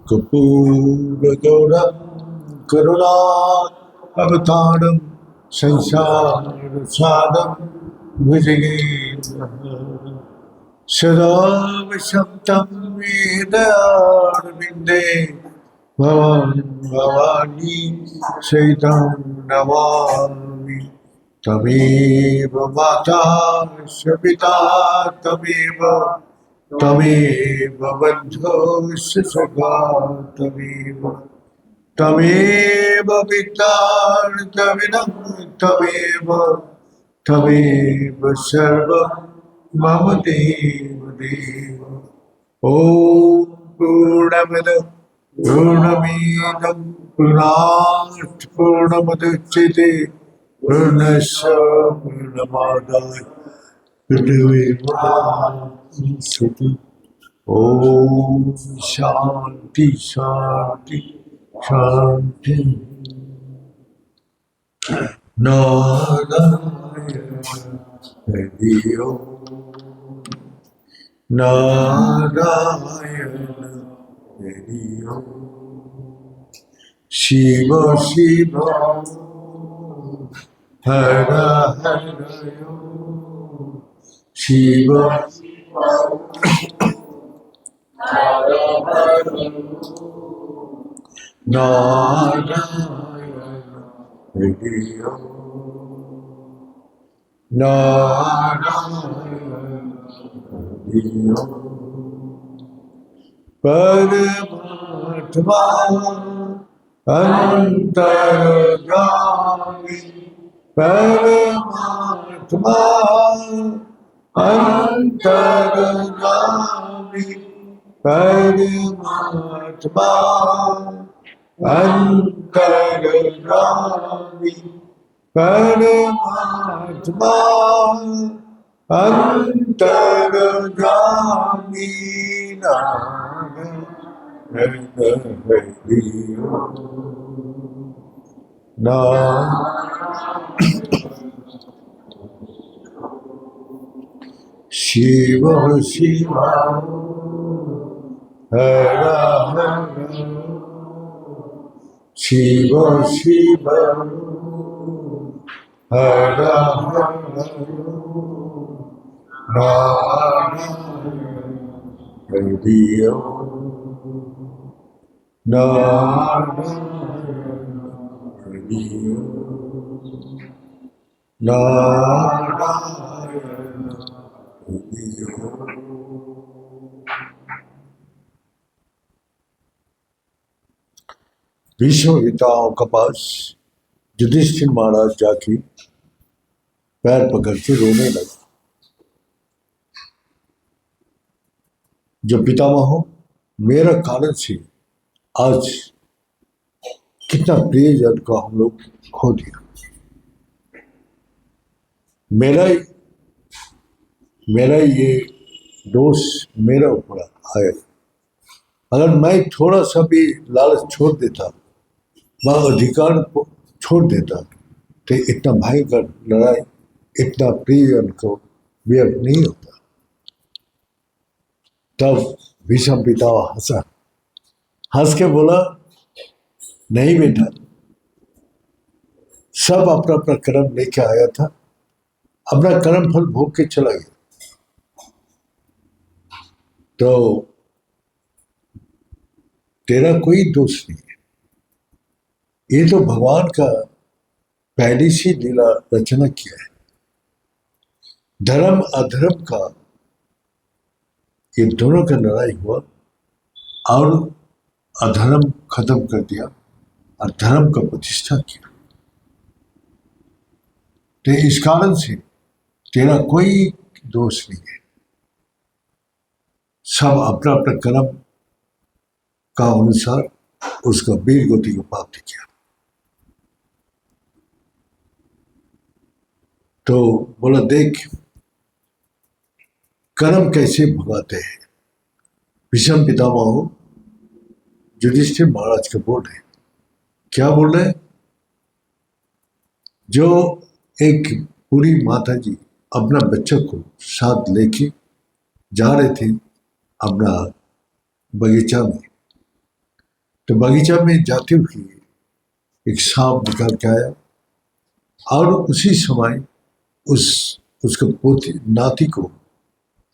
कर्पूरगौरं करुणावतारं संसारसारं भुजगेन्द्रहारं सदा वसन्तं वेदारविन्दे भवानी सहितं नमामि तमेव माता च पिता तमेव बन्धुश्च सखा तमेव विद्यार्थविदं तमेव सर्वं मम देव ॐ पूर्णमद पूर्णमिदं पूर्णात् पूर्णमुदच्यते पूर्णस्य पूर्णमादाय पूर्णमेवावशिष्यते। ओम शांति शांति शांति। नारायण हरि ओम नारायण हरि ओम शिव शिव हर हर शिव नारायण हरि ओम नारायण हरि ओम परमात्मा अंतर्यामी परमात्मा अंतर्यामी परमात्मा अंतर्यामी परमात्मा अंतर्यामी नारायण हरि ओम शिव शिव हर हर शिव शिव हर हर नारायण हरि ओम नारायण हरि ओम नारायण हरि ओम। भीष्मपितामह के पास युधिष्ठिर महाराज जाके पैर पकड़ के रोने लगे। जो पितामह हो, मेरा कारण से आज कितना प्रियजन का हम लोग खो दिया। मेरा ये दोष मेरा ऊपर आया। अगर मैं थोड़ा सा भी लालच छोड़ देता, वह अधिकार छोड़ देता, तो इतना भयंकर लड़ाई, इतना प्रियजन को व्यर्थ नहीं होता। तब भीष्म पितामह हंसा, हंस के बोला, नहीं बेटा, सब अपना अपना कर्म लेके आया था, अपना कर्म फल भोग के चला गया। तो तेरा कोई दोष नहीं है। ये तो भगवान का पहले से लीला रचना किया है। धर्म अधर्म का ये दोनों का लड़ाई हुआ और अधर्म खत्म कर दिया और धर्म का प्रतिष्ठा किया। तो इस कारण से तेरा कोई दोष नहीं है। सब अपना अपना कर्म का अनुसार उसका वीर गति को प्राप्त किया। तो बोला, देख कर्म कैसे भगाते हैं। भीष्म पितामह युधिष्ठिर महाराज के बोल रहे, क्या बोल रहे? जो एक पूरी माता जी अपना बच्चा को साथ लेके जा रहे थे अपना बगीचा में, तो बगीचा में जाते हुए एक सांप निकल के आया और उसी समय उसके पोती नाती को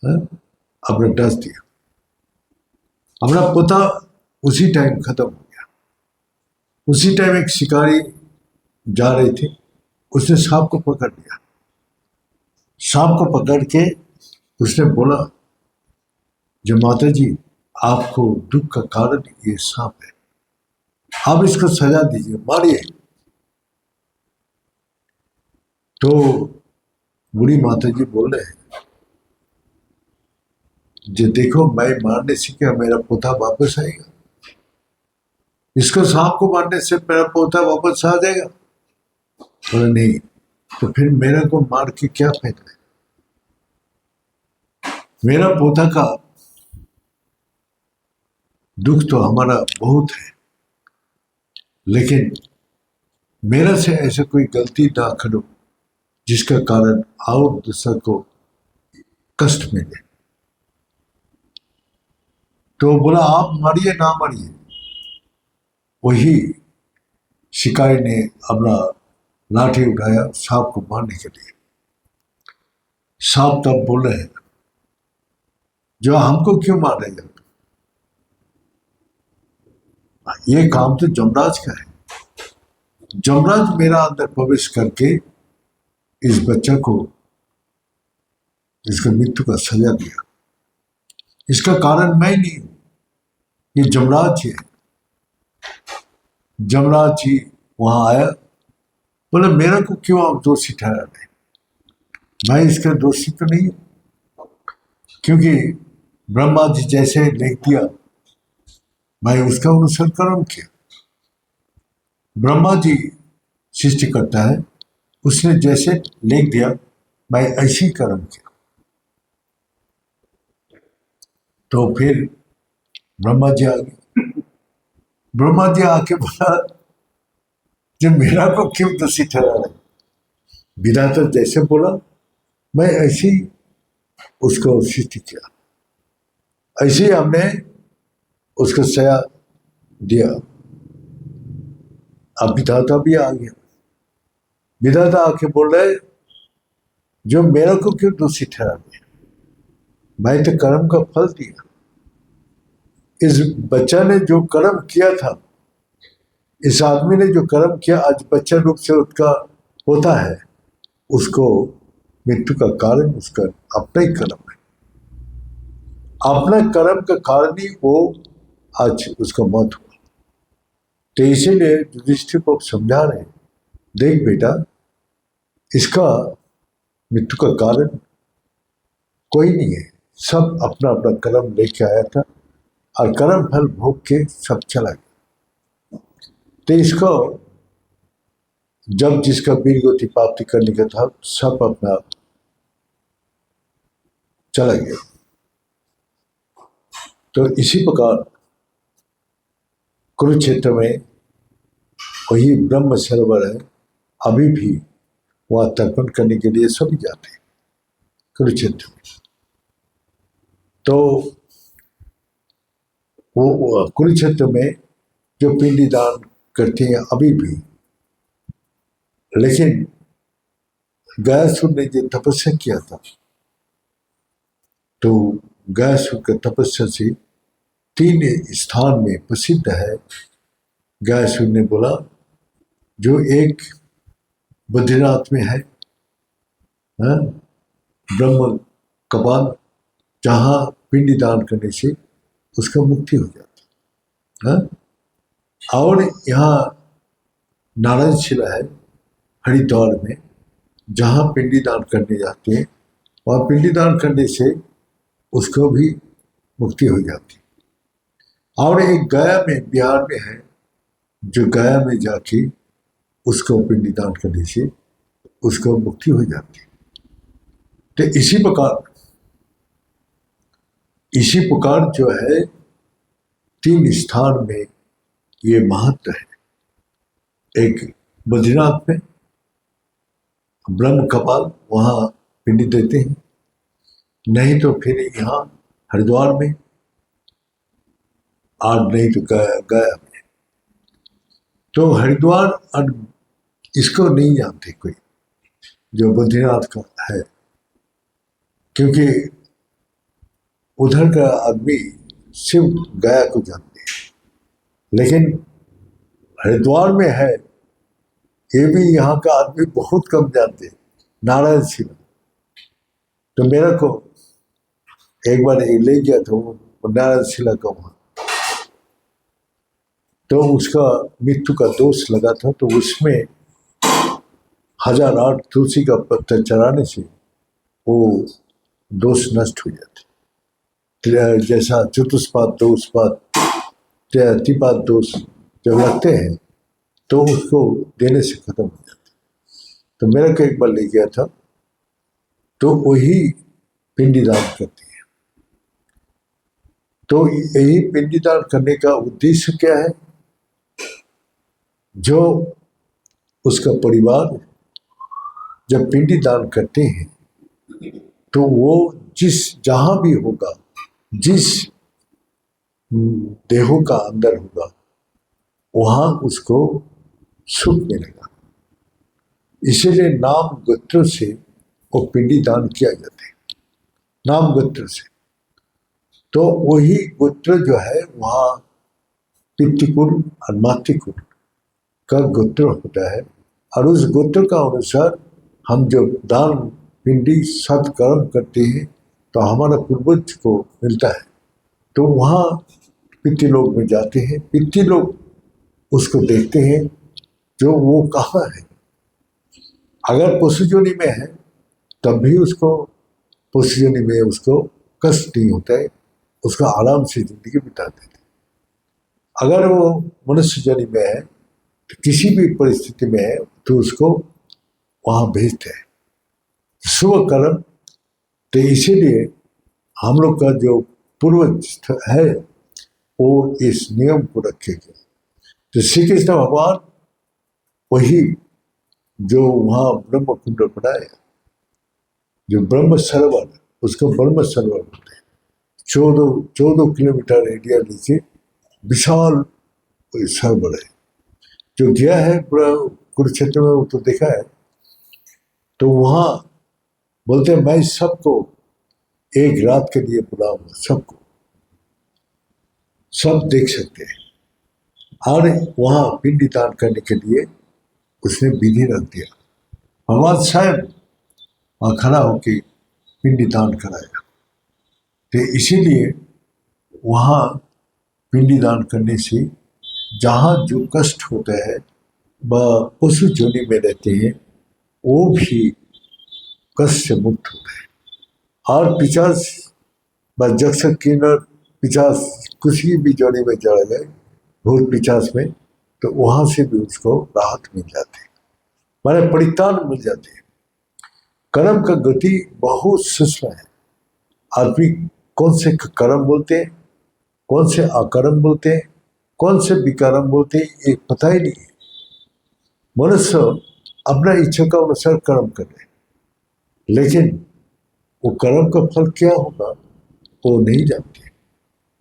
अपने डस दिया। अपना पोता उसी टाइम खत्म हो गया। उसी टाइम एक शिकारी जा रहे थे, उसने सांप को पकड़ लिया। सांप को पकड़ के उसने बोला, जो माता जी आपको दुख का कारण ये सांप है, आप इसको सजा दीजिए, मारिए। तो बूढ़ी माता जी बोल रहे हैं, जो देखो मैं मारने से क्या मेरा पोता वापस आएगा, इसको सांप को मारने से मेरा पोता वापस आ जाएगा। बोला नहीं, तो फिर मेरे को मार के क्या फायदा है, मेरा पोता का दुख तो हमारा बहुत है, लेकिन मेरा से ऐसे कोई गलती ना करो जिसका कारण और दूसरा को कष्ट मिले। तो बोला आप मारिए ना मारिए। वही शिकारी ने अपना लाठी उठाया सांप को मारने के लिए। सांप तब बोल रहे हैं, जो हमको क्यों मार रहे हैं, ये काम तो जमराज का है। जमराज मेरा अंदर प्रवेश करके इस बच्चा को इसको मृत्यु का सजा दिया, इसका कारण मैं नहीं हूं, ये जमराज जी है। जमराज जी वहां आया, बोले मेरा को क्यों आप दोषी ठहरा रहे, मैं इसका दोषी तो नहीं हूं, क्योंकि ब्रह्मा जी जैसे लिख दिया मैं उसका अनुसरण कर्म किया। ब्रह्मा जी सृष्टि करता है, उसने जैसे लिख दिया मैं ऐसे ही कर्म किया। तो फिर ब्रह्मा जी आ गए। ब्रह्मा जी आके बोला, जब मेरा को क्यों दोषी ठहरा रहे, विधाता जैसे बोला मैं ऐसे ही उसको सृष्टि किया, ऐसे ही हमने उसको सया दिया। अब विधाता भी आ गया। विधाता आके बोल रहे, जो मेरा को क्यों दोषी ठहरा दिया, मैं तो कर्म का फल दिया। इस बच्चा ने जो कर्म किया था, इस आदमी ने जो कर्म किया, आज बच्चा रूप से उसका होता है, उसको मृत्यु का कारण उसका अपना ही कर्म है। अपना कर्म का कारण ही वो आज उसका मौत हुआ। तो इसीलिए युधिष्ठिर को समझा रहे, देख बेटा, इसका मृत्यु का कारण कोई नहीं है, सब अपना अपना कर्म लेके आया था और कर्म फल भोग के सब चला गया। तो इसको जब जिसका वीर गति प्राप्ति करने का था, सब अपना चला गया। तो इसी प्रकार कुरुक्षेत्र में वही ब्रह्म सरोवर है, अभी भी वहां तर्पण करने के लिए सभी जाते हैं कुरुक्षेत्र में। तो वो कुरुक्षेत्र में जो पिंडी दान करते हैं अभी भी, लेकिन गयासुर ने जो तपस्या किया था, तो गयासुर के तपस्या से 3 स्थान में प्रसिद्ध है। गयासुर ने बोला, जो एक बद्रीनाथ में है, ब्रह्म कपाल, जहां पिंडी दान करने से उसका मुक्ति हो जाती है। और यहाँ नारायण शिला है हरिद्वार में, जहां पिंडी दान करने जाते हैं, वहां पिंडी दान करने से उसको भी मुक्ति हो जाती। और एक गया में, बिहार में है, जो गया में जाके उसको पिंडी दान करने से उसको मुक्ति हो जाती। तो इसी प्रकार जो है 3 स्थान में ये महत्व है। एक बद्रीनाथ में ब्रह्म कपाल, वहां पिंडी देते हैं, नहीं तो फिर यहाँ हरिद्वार में, और नहीं तो गया में। तो हरिद्वार और इसको नहीं जानते कोई जो बद्रीनाथ का है, क्योंकि उधर का आदमी शिव गया को जानते हैं, लेकिन हरिद्वार में है ये भी यहाँ का आदमी बहुत कम जानते हैं, नारायण शिव। तो मेरा को एक बार ले गया था वो नारायण शिला का वहाँ, तो उसका मृत्यु का दोष लगा था, तो उसमें 1008 तुलसी का पत्थर चढ़ाने से वो दोष नष्ट हो जाते। जैसा चतुष्पाद दोषपाद त्रिपाद दोष जब लगते हैं तो उसको देने से खत्म हो जाते। तो मेरा को एक बार ले गया था, तो वही पिंडीदान करती है। तो यही पिंडीदान करने का उद्देश्य क्या है? जो उसका परिवार जब पिंडीदान करते हैं तो वो जिस जहां भी होगा, जिस देहों का अंदर होगा, वहां उसको सुख मिलेगा। इसीलिए नाम गोत्र से वो पिंडीदान किया जाता है, नाम गोत्र से। तो वही गोत्र जो है वहाँ पितृकुल और मातृकुल का गोत्र होता है, और उस गोत्र का अनुसार हम जो दान पिंडी सत्कर्म करते हैं तो हमारा पूर्वज को मिलता है। तो वहाँ पितृलोक में जाते हैं, पितृलोक उसको देखते हैं जो वो कहाँ है। अगर पशुजोनि में है तब भी उसको पशुजोनि में उसको कष्ट नहीं होता है, उसका आराम से जिंदगी बिताते थे। अगर वो मनुष्य जोनि में है तो किसी भी परिस्थिति में है तो उसको वहाँ भेजते हैं शुभ कर्म। तो इसीलिए हम लोग का जो पूर्वज है वो इस नियम को रखेगा। तो श्री कृष्ण भगवान वही जो वहाँ ब्रह्म कुंड बनाया, जो ब्रह्म सरोवर, उसको ब्रह्म सरोवर बोलते हैं। 14 किलोमीटर एरिया नीचे विशाल सरोवर है। जो गया है पूरा कुरुक्षेत्र में वो तो देखा है। तो वहाँ बोलते हैं मैं सबको एक रात के लिए बुलाऊंगा, सबको, सब देख सकते हैं। और वहाँ पिंडी दान करने के लिए उसने विधि रख दिया। भगवान स्वयं वहाँ खड़ा होकर पिंडी दान कराया। तो इसीलिए वहाँ पिंडी दान करने से जहाँ जो कष्ट होता है वह पशु जोनि में रहते हैं वो भी कष्ट से मुक्त होते हैं। और पिचास व जक्ष किन्नर पिचास किसी भी जोनि में चढ़ गए भूत पिचास में, तो वहाँ से भी उसको राहत मिल जाती है, माने परित्राण मिल जाते हैं। कर्म का गति बहुत सूक्ष्म है। आदमी कौन से कर्म बोलते हैं, कौन से अकर्म बोलते हैं, कौन से विकर्म बोलते हैं, ये पता ही नहीं है। मनुष्य अपना इच्छा का अनुसार कर्म कर रहे, लेकिन वो कर्म का फल क्या होगा वो नहीं जानते।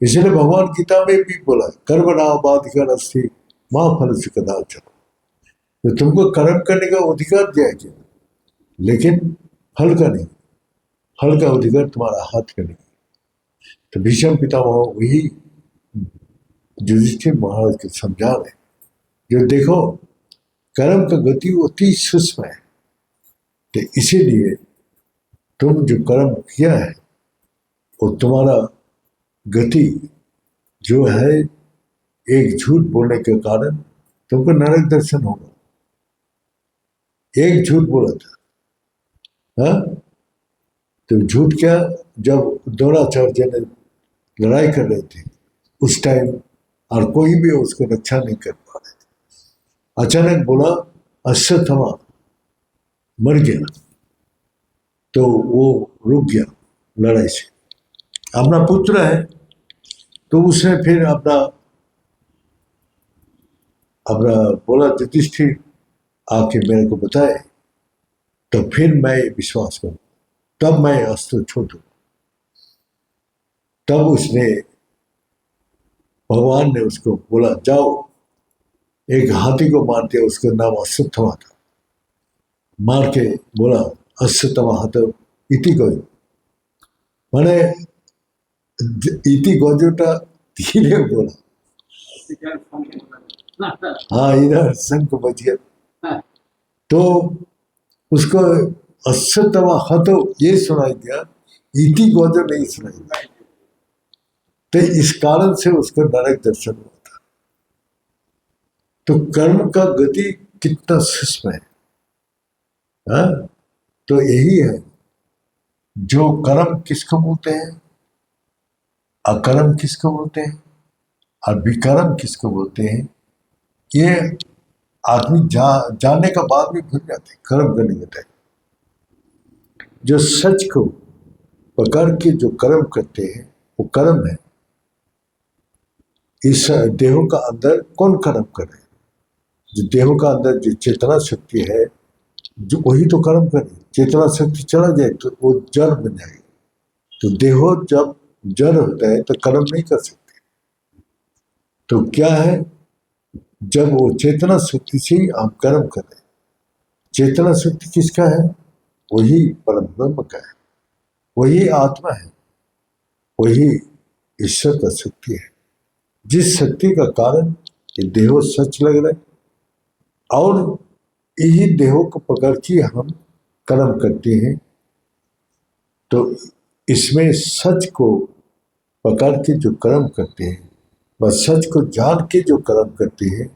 इसलिए भगवान गीता में भी बोला कर्मणा बाधिकार अस्ति मां फल से कदाचन। तो तुमको कर्म करने का अधिकार दिया गया, लेकिन फल का नहीं, फल का अधिकार तुम्हारा हाथ का नहीं। तो भीष्म पितामह वही युधिष्ठिर महाराज के समझा रहे, जो देखो कर्म का गति अति सूक्ष्म है। तो इसीलिए तुम जो कर्म किया है वो तुम्हारा गति जो है, एक झूठ बोलने के कारण तुमको नरक दर्शन होगा। एक झूठ बोला था, हाँ? तो झूठ क्या, जब द्रोणाचार्य ने लड़ाई कर रहे थे उस टाइम, और कोई भी उसको रक्षा नहीं कर पा रहे थे, अचानक बोला अश्वत्थामा मर गया, तो वो रुक गया लड़ाई से। अपना पुत्र है तो उसने फिर अपना बोला युधिष्ठिर आके मेरे को बताए तो फिर मैं विश्वास करूं, तब मैं अस्त्र छोड़ दूं। तब उसने, भगवान ने उसको बोला जाओ एक हाथी को मार दिया, उसका नाम अश्वत्थामा था। मार के बोला अश्वत्थामा हत इति गज, मैंने इति गजोटा धीरे बोला, हाँ इधर शंख बज गया, तो उसको अश्वत्थामा हत ये सुनाई दिया, इति गजो नहीं सुनाई दिया। तो इस कारण से उसको नरक दर्शन हुआ था। तो कर्म का गति कितना सूक्ष्म है, हाँ? तो यही है, जो कर्म किसको बोलते हैं, अकर्म किसको बोलते हैं और विकर्म किसको बोलते हैं, ये आदमी जानने का बाद भी भूल जाते हैं कर्म करने के टाइम। जो सच को पकड़ के जो कर्म करते हैं वो कर्म है। इस देहों का अंदर कौन कर्म करे, जो देहों का अंदर जो चेतना शक्ति है, जो वही तो कर्म करे। चेतना शक्ति चला जाए तो वो जड़ बन जाएगी। तो देहो जब जड़ होता है तो कर्म नहीं कर सकते। तो क्या है, जब वो चेतना शक्ति से हम कर्म करें। चेतना शक्ति किसका है, वही परम ब्रह्म का है, वही आत्मा है, वही ईश्वर का शक्ति है। जिस शक्ति का कारण ये देहो सच लग रहा है, और यही देहों को पकड़ के हम कर्म करते हैं। तो इसमें सच को पकड़ के जो कर्म करते हैं, वह सच को जान के जो कर्म करते हैं,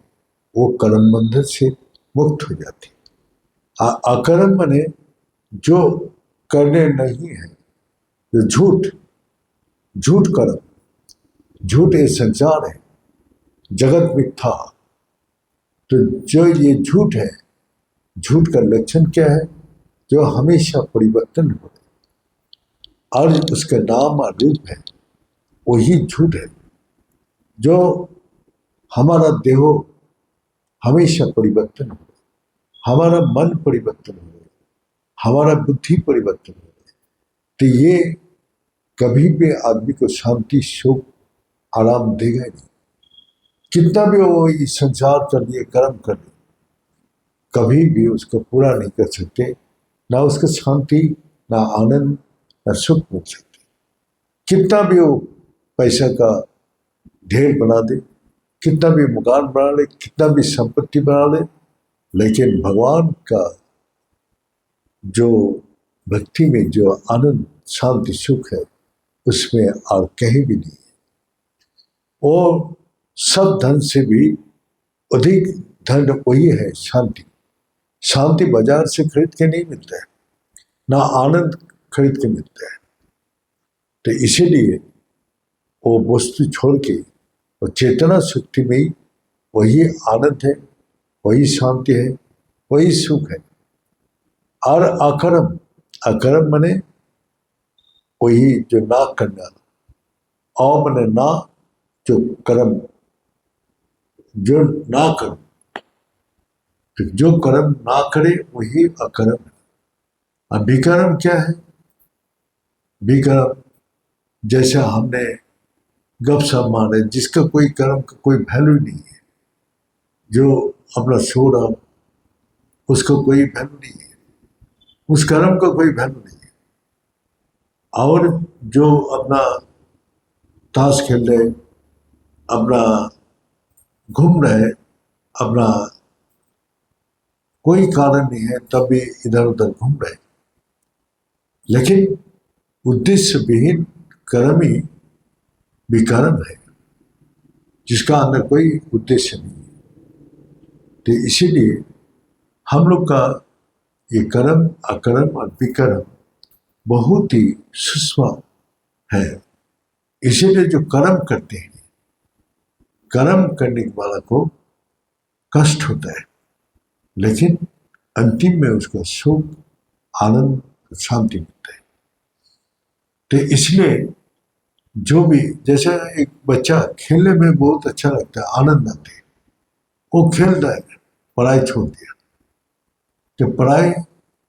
वो कर्म बंधन से मुक्त हो जाते हैं। अकर्म माने जो करने नहीं है, जो झूठ कर्म, झूठ ये संसार है, जगत मिथ्या। तो जो ये झूठ है, झूठ का लक्षण क्या है, जो हमेशा परिवर्तन हो रहे और उसका नाम और रूप है, वही झूठ है। जो हमारा देहो हमेशा परिवर्तन हो रहा, हमारा मन परिवर्तन हो रहा, हमारा बुद्धि परिवर्तन हो रहा, तो ये कभी भी आदमी को शांति सुख आराम देगा नहीं। कितना भी वो इस संसार कर लिए कर्म कर लिए, कभी भी उसको पूरा नहीं कर सकते, ना उसको शांति, ना आनंद, ना सुख मिल सकते। कितना भी वो पैसा का ढेर बना दे, कितना भी मकान बना ले, कितना भी संपत्ति बना ले, लेकिन भगवान का जो भक्ति में जो आनंद शांति सुख है, उसमें और कहीं भी नहीं है। और सब धन से भी अधिक धन वही है शांति। शांति बाजार से खरीद के नहीं मिलता है, ना आनंद खरीद के मिलता है। तो इसीलिए वो वस्तु छोड़ के और चेतना शक्ति में ही वही आनंद है, वही शांति है, वही सुख है। और अकर्म माने वही जो ना करना, और माने ना, जो कर्म जो ना कर, तो जो कर्म ना करे वही अकर्म है। और विकर्म क्या है, विकर्म जैसे हमने गपशप मारे, जिसका कोई कर्म का कोई वैल्यू नहीं है, जो अपना सो रहा उसको कोई वैल्यू नहीं है, उस कर्म का कोई वैल्यू नहीं है। और जो अपना ताश खेल रहे, अपना घूम रहे, अपना कोई कारण नहीं है तब भी इधर उधर घूम रहे, लेकिन उद्देश्य विहीन कर्म ही विकर्म है, जिसका अंदर कोई उद्देश्य नहीं है। तो इसीलिए हम लोग का ये कर्म अकर्म और विकर्म बहुत ही सूक्ष्म है। इसीलिए जो कर्म करते हैं, कर्म करने वाला को कष्ट होता है, लेकिन अंतिम में उसको सुख आनंद शांति मिलता है। तो इसलिए जो भी, जैसे एक बच्चा खेलने में बहुत अच्छा लगता है, आनंद आते है, वो खेलता है, पढ़ाई छोड़ दिया, तो पढ़ाई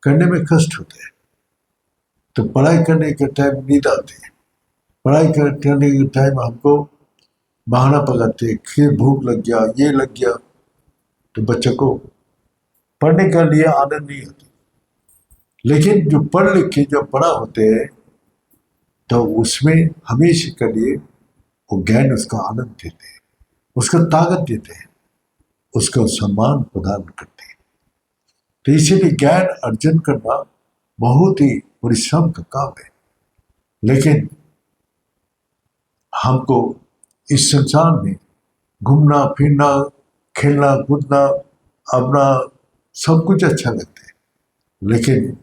करने में कष्ट होता है, तो पढ़ाई करने के टाइम नींद आती है, पढ़ाई करने के टाइम हमको बहाना पकड़ते, फिर भूख लग गया, ये लग गया, तो बच्चों को पढ़ने के लिए आनंद नहीं आता। लेकिन जो पढ़ लिख के जब बड़ा होते हैं तो उसमें हमेशा के लिए वो ज्ञान उसका आनंद देते हैं, उसको ताकत देते हैं, उसको सम्मान प्रदान करते हैं। तो इसीलिए ज्ञान अर्जन करना बहुत ही परिश्रम का काम है। लेकिन हमको इस संसार में घूमना फिरना, खेलना कूदना, अपना सब कुछ अच्छा लगता है, लेकिन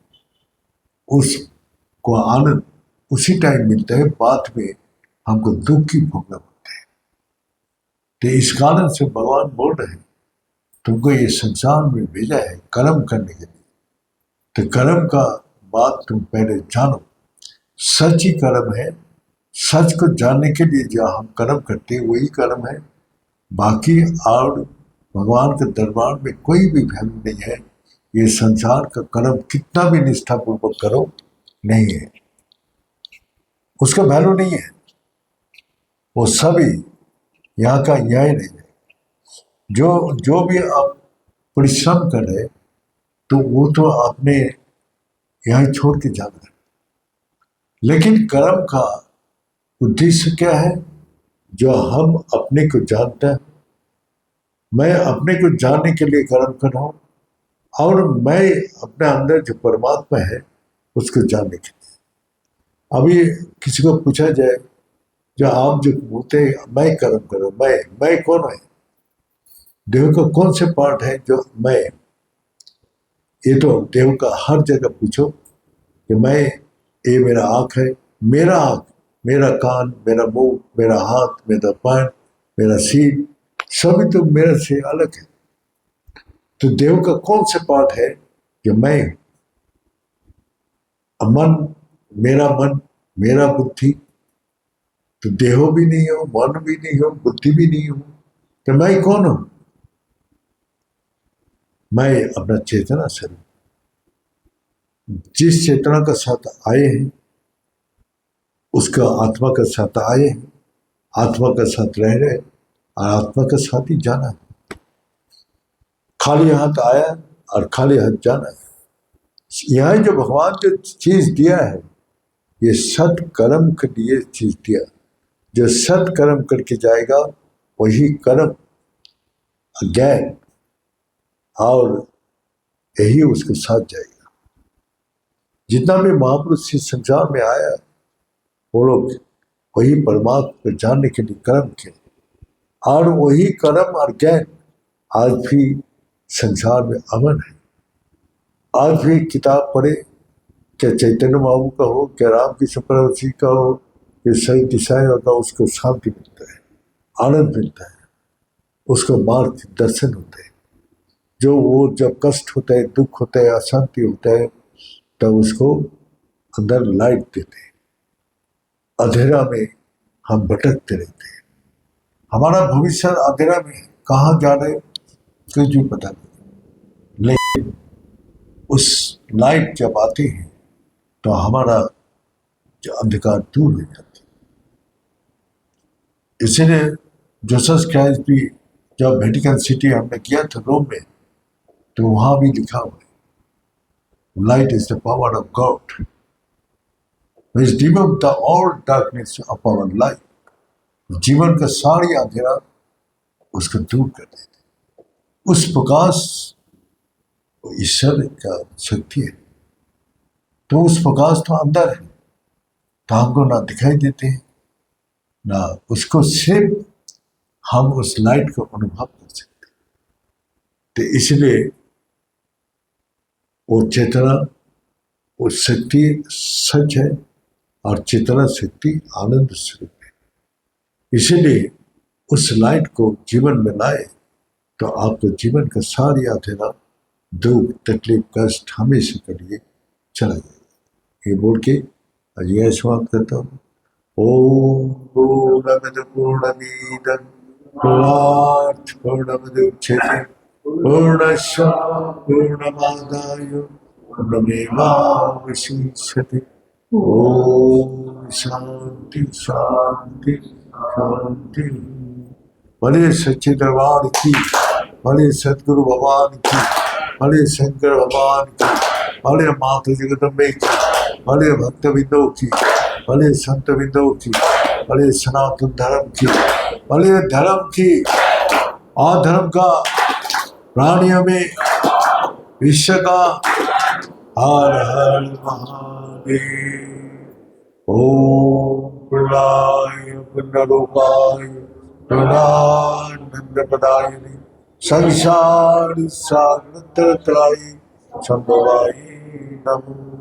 उसको आनंद उसी टाइम मिलता है, बाद में हमको दुख की भोगना पड़ता है। तो इस कारण से भगवान बोल रहे हैं तुमको ये संसार में भेजा है कर्म करने के लिए। तो कर्म का बात तुम पहले जानो, सच ही कर्म है। सच को जानने के लिए जो हम कर्म करते हैं वही कर्म है। बाकी और भगवान के दरबार में कोई भी वैल्यू नहीं है। ये संसार का कर्म कितना भी निष्ठापूर्वक करो नहीं है, उसका वैल्यू नहीं है। वो सभी यहाँ का यही नहीं है। जो भी आप परिश्रम कर रहे तो वो तो आपने यहाँ छोड़ के जाना है। लेकिन कर्म का उद्देश्य क्या है? जो हम अपने को जानते हैं, मैं अपने को जानने के लिए कर्म कर रहा हूँ, और मैं अपने अंदर जो परमात्मा है उसको जानने के लिए। अभी किसी को पूछा जाए, जो आप जो बोलते हैं मैं कर्म करो, मैं कौन है? देव का कौन से पार्ट है जो मैं? ये तो देव का हर जगह पूछो कि मैं, ये मेरा आँख है, मेरा आँख, मेरा कान, मेरा मुंह, मेरा हाथ, मेरा पैर, मेरा सिर, सभी तो मेरे से अलग है। तो देव का कौन से पार्ट है जो मैं? मन, मेरा बुद्धि। तो देह भी नहीं हो, मन भी नहीं हो, बुद्धि भी नहीं हो, तो मैं कौन हूं? मैं अपना चेतना स्वरूप, जिस चेतना का साथ आए हैं उसका आत्मा का साथ आए हैं, आत्मा का साथ रह रहे और आत्मा का साथ ही जाना है। खाली हाथ आया और खाली हाथ जाना है। यहाँ जो भगवान जो चीज दिया है, ये सत कर्म के लिए चीज दिया। जो सत कर्म करके जाएगा वही कर्म, ज्ञान और यही उसके साथ जाएगा। जितना भी महापुरुष इस संसार में आया वो लोग वही परमात्मा को जानने के लिए कर्म किए, और वही कर्म और ज्ञान आज भी संसार में अमन है। आज भी किताब पढ़े, क्या चैतन्य बाबू का हो, क्या रामकृष्ण परमहंस का हो, कि सही दिशाएं होता, उसको शांति मिलता है, आनंद मिलता है, उसको मार्ग दर्शन होते हैं। जो वो जब कष्ट होता है, दुख होता है, अशांति होता है, तब उसको अंदर लाइट देते हैं। अंधेरा में हम भटकते रहते हैं, हमारा भविष्य अंधेरा में, कहाँ जा रहे कुछ भी पता नहीं। लेकिन उस लाइट जब आती है तो हमारा जो अंधकार दूर हो जाती है। इसीलिए जोसेफ क्राइस्ट भी जब वेटिकन सिटी हमने किया था रोम में, तो वहां भी लिखा हुआ है, light is the power of God which remove the all darkness of our life। जीवन का सारी अंधेरा उसको दूर कर देते। उस प्रकाश ईश्वर का शक्ति है। तो उस प्रकाश तो अंदर है, तो हमको ना दिखाई देते हैं, ना उसको सिर्फ हम उस लाइट को अनुभव कर सकते। तो इसलिए वो चेतना, वो शक्ति सच है, और चेतना शक्ति आनंद स्वरूप है। इसीलिए उस लाइट को जीवन में लाए तो आपको जीवन का सारी अंधेरा, दुख, तकलीफ, कष्ट हमेशा के लिए चला जाएगा। ये बोल के आज यह समाप्त करता हूँ। ओम पूर्णमद पूर्णमिदं पूर्णात् पूर्णमुदच्यते पूर्णस्य पूर्णमादाय पूर्णमेवावशिष्यते। ओम शांति शांति शांति। भले सच्चे दरबार की भले सदगुरु भगवान की, भले शंकर भगवान की, भले माता जगदम्बे की, भले भक्त बिंदु की, भले संत बिंदु की, भले सनातन धर्म की, भले धर्म की, अधर्म का, प्राणियों में विश्व का। हर हर महादेव। ओम प्रलय पुण्यलोकाय प्रणानंद प्रदायिने संसार सागर त्राय संभवाय नमो